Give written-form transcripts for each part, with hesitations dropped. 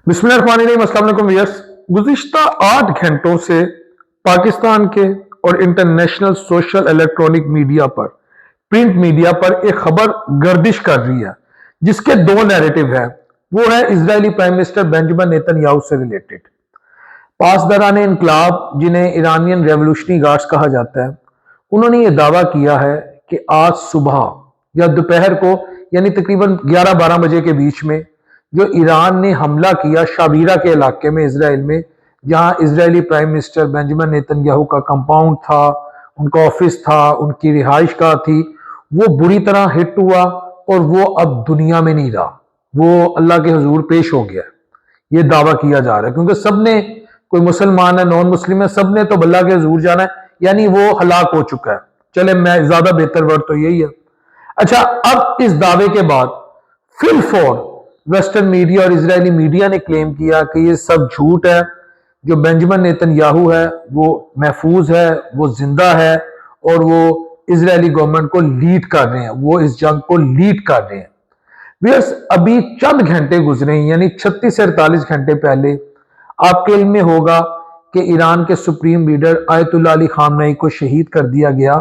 बिस्मिल्लाहिर्रहमानिर्रहीम। अस्सलाम वालेकुम व्यूअर्स। गुज़िश्ता 8 घंटों से पाकिस्तान के और इंटरनेशनल सोशल इलेक्ट्रॉनिक मीडिया पर, प्रिंट मीडिया पर एक खबर गर्दिश कर रही है जिसके दो नैरेटिव है। वो है Israeli prime minister Benjamin Netanyahu से रिलेटेड। पासदारान इनकलाब, जिन्हें ईरानियन रेवोल्यूशनरी गार्ड्स कहा जाता है, उन्होंने ये दावा किया है कि आज सुबह या दोपहर को, यानी तकरीबन 11-12 बजे के बीच में, जो ईरान ने हमला किया शाबीरा के इलाके में इसराइल में, जहां Israeli prime minister Benjamin Netanyahu का कंपाउंड था, उनका ऑफिस था, उनकी रिहाइश का थी, वो बुरी तरह हिट हुआ और वो अब दुनिया में नहीं रहा, वो अल्लाह के हुजूर पेश हो गया। ये दावा किया जा रहा है क्योंकि सबने, कोई मुसलमान है, नॉन मुस्लिम है, सबने तो अल्लाह के हुजूर जाना है, यानी वो हलाक हो चुका है। चले, मैं ज्यादा बेहतर वर्ड तो यही है। अच्छा, अब इस दावे के बाद फिल फॉर वेस्टर्न मीडिया और इजरायली मीडिया ने क्लेम किया कि ये सब झूठ है, जो बेंजामिन नेतन्याहू है वो महफूज है, वो जिंदा है और वो इजरायली गवर्नमेंट को लीड कर रहे हैं, वो इस जंग को लीड कर रहे हैं। व्यूअर्स, अभी चंद घंटे गुजरे हैं, यानी 36 से 48 घंटे पहले आपके इल्म में होगा कि ईरान के supreme leader Ayatollah Ali Khamenei को शहीद कर दिया गया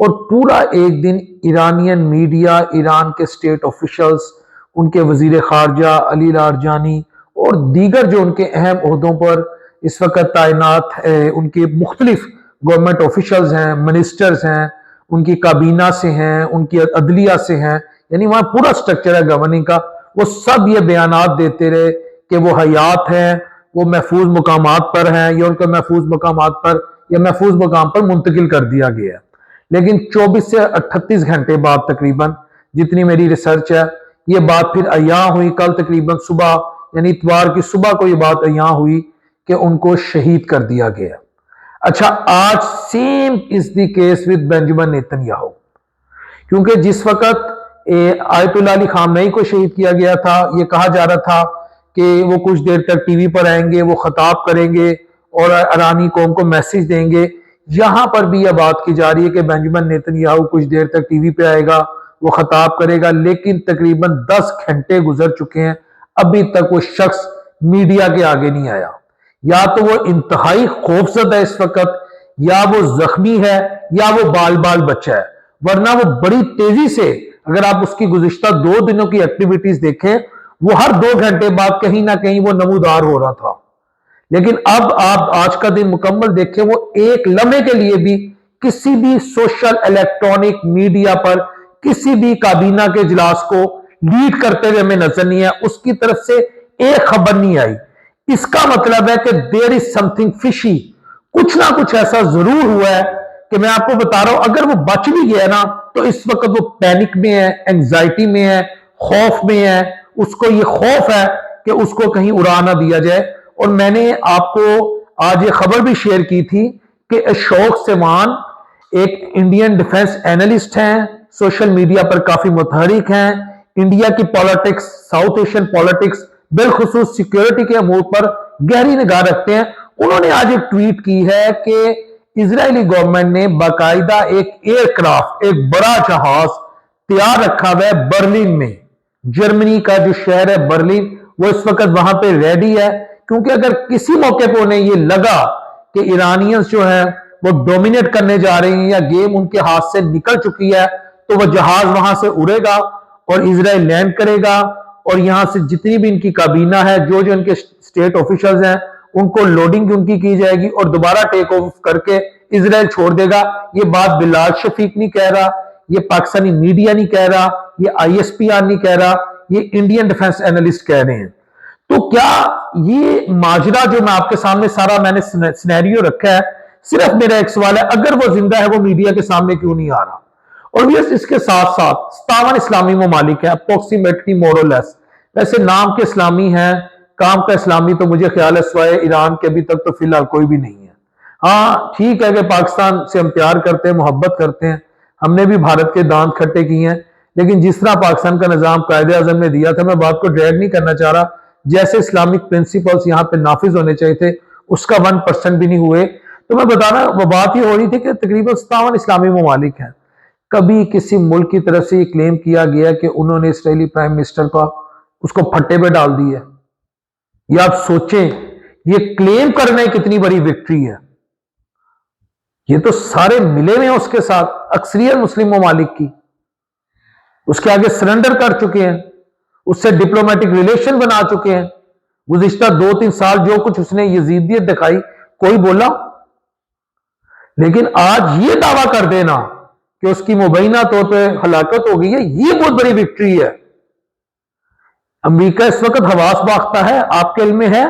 और पूरा एक दिन ईरानियन मीडिया, ईरान के स्टेट ऑफिशियल्स, उनके वजीर खारजा अली लारजानी और दीगर जो उनके अहम ओहदों पर इस वक्त तैनात है, उनके मुख्तलिफ गवर्नमेंट ऑफिशियल्स हैं, मिनिस्टर्स हैं, उनकी काबीना से हैं, उनकी अदलिया से हैं, यानी वहां पूरा स्ट्रक्चर है गवर्निंग का, वो सब ये बयानात देते रहे कि वो हयात हैं, वो महफूज मकामात पर हैं, या उनके महफूज मकामात पर या महफूज मकाम पर मुंतकिल कर दिया गया है। लेकिन 24 से 38 घंटे बाद तकरीबन, जितनी मेरी रिसर्च है, ये बात फिर अय्यां हुई। कल तकरीबन सुबह, यानी इतवार की सुबह को ये बात अय्यां हुई कि उनको शहीद कर दिया गया। अच्छा, आज same is the case with Benjamin Netanyahu, क्योंकि जिस वक्त आयतुल्लाह अली खामनेई को शहीद किया गया था, ये कहा जा रहा था कि वो कुछ देर तक टीवी पर आएंगे, वो खताब करेंगे और ईरानी कौम को मैसेज देंगे। यहां पर भी यह बात की जा रही है कि बेंजामिन नेतन्याहू कुछ देर तक टीवी पे आएगा, वो खताब करेगा, लेकिन तकरीबन 10 घंटे गुजर चुके हैं, अभी तक वो शख्स मीडिया के आगे नहीं आया। या तो वो इंतहाई खौफजदा है इस वक्त, या वो जख्मी है, या वो बाल बाल बच्चा है, वरना वो बड़ी तेजी से, अगर आप उसकी गुज़िश्ता 2 दिनों की एक्टिविटीज देखें, वो हर 2 घंटे बाद कहीं ना कहीं वो नमूदार हो रहा था। लेकिन अब आप आज का दिन मुकम्मल देखें, वो एक लम्हे के लिए भी किसी भी सोशल इलेक्ट्रॉनिक मीडिया पर किसी भी काबीना के इजलास को लीड करते हुए हमें नजर नहीं है, उसकी तरफ से एक खबर नहीं आई। इसका मतलब है कि देयर इज समथिंग फिशी, कुछ ना कुछ ऐसा जरूर हुआ है कि मैं आपको बता रहा हूं, अगर वो बच भी गया ना, तो इस वक्त वो पैनिक में है, एंजाइटी में है, खौफ में है, उसको ये खौफ है कि उसको कहीं उड़ा ना दिया जाए। और मैंने आपको आज ये खबर भी शेयर की थी कि अशोक सिवान एक इंडियन डिफेंस एनालिस्ट हैं, सोशल मीडिया पर काफी मुतहरिक हैं, इंडिया की पॉलिटिक्स, साउथ एशियन पॉलिटिक्स, बिलखुसूस सिक्योरिटी के अमूर पर गहरी निगाह रखते हैं। उन्होंने आज एक ट्वीट की है कि इजरायली गवर्नमेंट ने बाकायदा एक एयरक्राफ्ट, एक बड़ा जहाज तैयार रखा हुआ है बर्लिन में। जर्मनी का जो शहर है बर्लिन, वो इस वक्त वहां पे रेडी है, क्योंकि अगर किसी मौके पर उन्हें ये लगा कि ईरानियंस जो है वो डोमिनेट करने जा रहे हैं या गेम उनके हाथ से निकल चुकी है, तो वह जहाज वहां से उड़ेगा और इजराइल लैंड करेगा और यहां से जितनी भी इनकी काबीना है, जो जो इनके स्टेट ऑफिशियल्स हैं, उनको लोडिंग उनकी की जाएगी और दोबारा टेक ऑफ करके इजराइल छोड़ देगा। ये बात बिलाल शफीक नहीं कह रहा, ये पाकिस्तानी मीडिया नहीं कह रहा, ये ISPR नहीं कह रहा, ये इंडियन डिफेंस एनालिस्ट कह रहे हैं। तो क्या ये माजरा जो मैं आपके सामने सारा मैंने सिनेरियो रखा है, सिर्फ मेरा एक सवाल है, अगर वो जिंदा है वो मीडिया के सामने क्यों नहीं आ रहा? और इसके साथ साथ 57 इस्लामी ममालिक है, अप्रोक्सीमेटली मोरलेस, वैसे नाम के इस्लामी हैं, काम का इस्लामी तो मुझे ख्याल है सिवाय ईरान के अभी तक तो फिलहाल कोई भी नहीं है। हाँ ठीक है कि पाकिस्तान से हम प्यार करते हैं, मोहब्बत करते हैं, हमने भी भारत के दांत खट्टे किए हैं, लेकिन जिस तरह पाकिस्तान का निजाम कायदे आजम ने दिया था, मैं बात को ड्रैग नहीं करना चाह रहा, जैसे इस्लामिक प्रिंसिपल्स यहाँ पे नाफिज होने चाहिए थे, उसका 1% भी नहीं हुए। तो मैं बता रहा, वो बात ही हो रही थी कि तकरीबन 57 इस्लामी ममालिक हैं। कभी किसी मुल्क की तरफ से ये क्लेम किया गया कि उन्होंने इस्राएली प्राइम मिनिस्टर का उसको फट्टे पे डाल दिया? یہ آپ سوچیں یہ کلیم کرنا کتنی بڑی وکٹری ہے. یہ تو سارے ملے ہوئے ہیں اس کے ساتھ، اکثریت مسلم ممالک کی اس کے آگے سرنڈر کر چکے ہیں، اس سے ڈپلومیٹک ریلیشن بنا چکے ہیں. گزشتہ 2-3 سال جو کچھ اس نے یزیدیت دکھائی کوئی بولا؟ لیکن آج یہ دعویٰ کر دینا کہ اس کی مبینہ طور پہ ہلاکت ہو گئی ہے، یہ بہت بڑی وکٹری ہے. امریکہ اس وقت حواس باختہ ہے. آپ کے علم میں ہے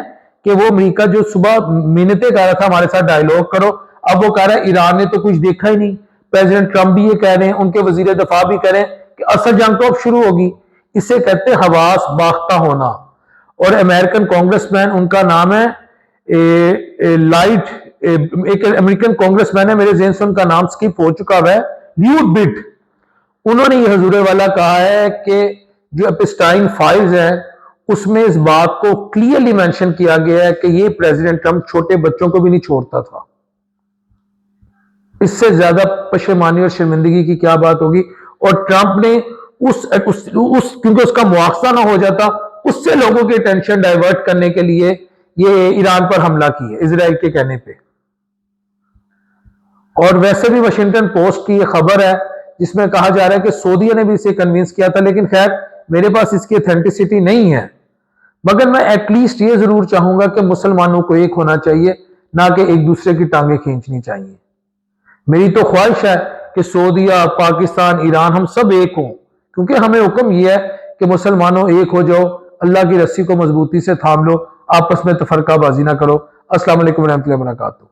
کہ وہ امریکہ جو صبح منتیں کہہ رہا تھا ہمارے ساتھ ڈائیلاگ کرو، اب وہ کہہ رہا ہے ایران نے تو کچھ دیکھا ہی نہیں. پریزیڈنٹ ٹرمپ بھی یہ کہہ رہے ہیں، ان کے وزیر دفاع بھی کہہ رہے ہیں کہ اصل جنگ تو اب شروع ہوگی. اسے کہتے ہیں حواس باختہ ہونا. اور امریکن کانگریس مین، ان کا نام ہے ایک امریکن کانگریس مین ہے، میرے ذہن سے ان کا نام سکپ ہو چکا ہے، لیوٹ بٹ. انہوں نے یہ حضور والا کہا ہے کہ جو ایپسٹائن فائلز ہیں اس میں اس بات کو کلیئرلی مینشن کیا گیا ہے کہ یہ پریزیڈنٹ ٹرمپ چھوٹے بچوں کو بھی نہیں چھوڑتا تھا. اس سے زیادہ پشیمانی اور شرمندگی کی کیا بات ہوگی؟ اور ٹرمپ نے کیونکہ اس کا مواخذہ نہ ہو جاتا، اس سے لوگوں کی ٹینشن ڈائیورٹ کرنے کے لیے یہ ایران پر حملہ کی ہے اسرائیل کے کہنے پہ. اور ویسے بھی واشنگٹن پوسٹ کی یہ خبر ہے جس میں کہا جا رہا ہے کہ سعودیہ نے بھی اسے کنونس کیا تھا، لیکن خیر میرے پاس اس کی اتھینٹسٹی نہیں ہے. مگر میں ایٹ لیسٹ یہ ضرور چاہوں گا کہ مسلمانوں کو ایک ہونا چاہیے، نہ کہ ایک دوسرے کی ٹانگیں کھینچنی چاہیے. میری تو خواہش ہے کہ سعودیہ، پاکستان، ایران ہم سب ایک ہوں، کیونکہ ہمیں حکم یہ ہے کہ مسلمانوں ایک ہو جاؤ، اللہ کی رسی کو مضبوطی سے تھام لو، آپس میں تفرقہ بازی نہ کرو. السلام علیکم ورحمۃ اللہ وبرکاتہ.